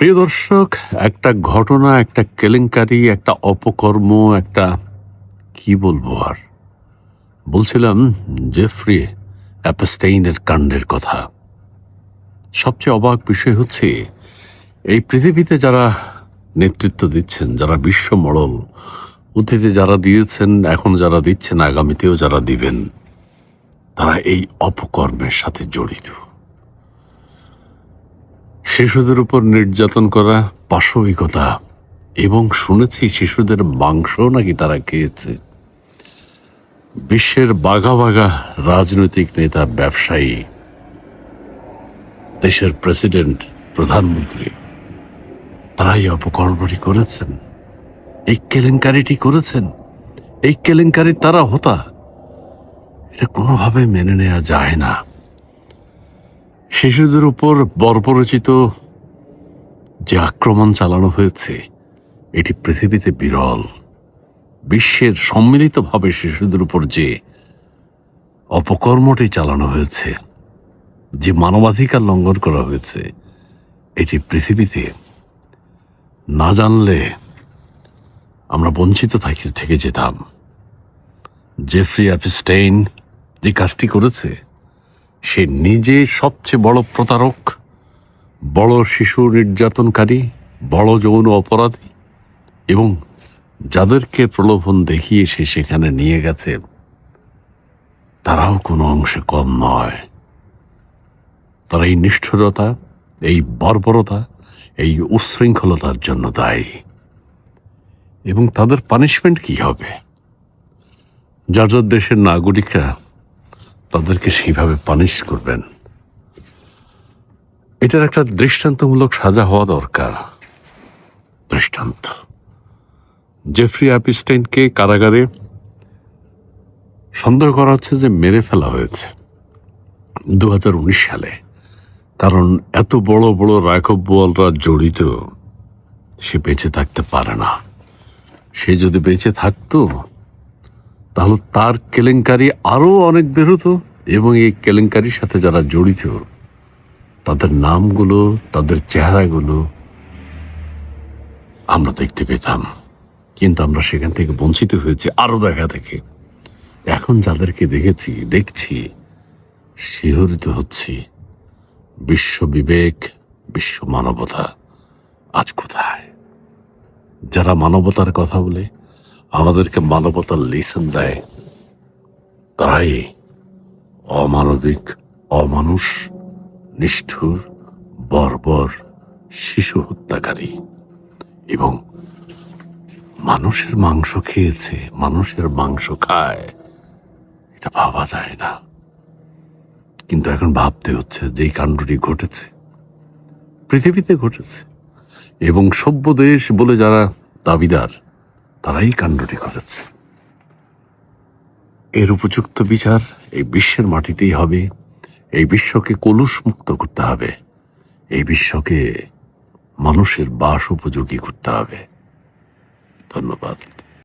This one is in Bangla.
প্রিয় দর্শক, একটা ঘটনা, একটা কেলেঙ্কারি, একটা অপকর্ম, একটা কি বলবো আর, বলছিলাম জেফ্রি অ্যাপস্টেইনের কাণ্ডের কথা। সবচেয়ে অবাক বিষয় হচ্ছে এই পৃথিবীতে যারা নেতৃত্ব দিচ্ছেন, যারা বিশ্ব মডল, অতীতে যারা দিয়েছেন, এখন যারা দিচ্ছেন, আগামীতেও যারা দিবেন, তারা এই অপকর্মের সাথে জড়িত। শিশুদের উপর নির্যাতন করা, পাশবিকতা, এবং শুনেছি শিশুদের মাংস নাকি তারা খেয়েছে। বিশ্বের বাঘা বাঘা রাজনৈতিক নেতা, ব্যবসায়ী, দেশের প্রেসিডেন্ট, প্রধানমন্ত্রী, তারাই অপকর্মটি করেছেন, এই কেলেঙ্কারিটি করেছেন। এই কেলেঙ্কারি তারা হোতা, এটা কোনোভাবে মেনে নেওয়া যায় না। শিশুদের উপর বর্বরচিত যে আক্রমণ চালানো হয়েছে, এটি পৃথিবীতে বিরল। বিশ্বের সম্মিলিতভাবে শিশুদের উপর যে অপকর্মটি চালানো হয়েছে, যে মানবাধিকার লঙ্ঘন করা হয়েছে, এটি পৃথিবীতে না জানলে আমরা বঞ্চিত থেকে যেতাম। জেফ্রি অ্যাপস্টেইন যে কাজটি করেছে, সে নিজে সবচেয়ে বড় প্রতারক, বড় শিশু নির্যাতনকারী, বড় যৌন অপরাধী, এবং যাদেরকে প্রলোভন দেখিয়ে সে সেখানে নিয়ে গেছে, তারাও কোনো অংশে কম নয়। তারা এই নিষ্ঠুরতা, এই বর্বরতা, এই উচ্ছৃঙ্খলতার জন্য দায়ী। এবং তাদের পানিশমেন্ট কি হবে? যার যার দেশের নাগরিকরা তাদেরকে সেইভাবে পানিশ করবেন, এটার একটা দৃষ্টান্তমূলক সাজা হওয়া দরকার। দৃষ্টান্ত। জেফ্রি অ্যাপস্টেইনকে কারাগারে সন্দেহ করা হচ্ছে যে মেরে ফেলা হয়েছে 2019 সালে। কারণ এত বড় বড় রাঘববোয়ালরা জড়িত, সে বেঁচে থাকতে পারে না। সে যদি বেঁচে থাকতো, তাহলে তার কেলেঙ্কারি আরও অনেক বেরোতো, এবং এই কেলেঙ্কারির সাথে যারা জড়িত, তাদের নামগুলো, তাদের চেহারাগুলো আমরা দেখতে পেতাম। কিন্তু আমরা সেখান থেকে বঞ্চিত হয়েছি, আরও দেখা থেকে। এখন যাদেরকে দেখছি, শিহরিত হচ্ছি। বিশ্ব বিবেক, বিশ্ব মানবতা আজ কোথায়? যারা মানবতার কথা বলে, আমাদেরকে মানবতার লেসন দেয়, তারাই অমানবিক, অমানুষ, নিষ্ঠুর, বর্বর, শিশু হত্যাকারী, এবং মানুষের মাংস খেয়েছে, মানুষের মাংস খায়। এটা ভাবা যায় না। কিন্তু এখন ভাবতে হচ্ছে যে এই কাণ্ডটি ঘটেছে, পৃথিবীতে ঘটেছে, এবং সভ্য দেশ বলে যারা দাবিদার, তারাই কাণ্ডটি করেছে। এর উপযুক্ত বিচার এই বিশ্বের মাটিতেই হবে। এই বিশ্বকে কলুষ মুক্ত করতে হবে। এই বিশ্বকে মানুষের বাস উপযোগী করতে হবে। ধন্যবাদ।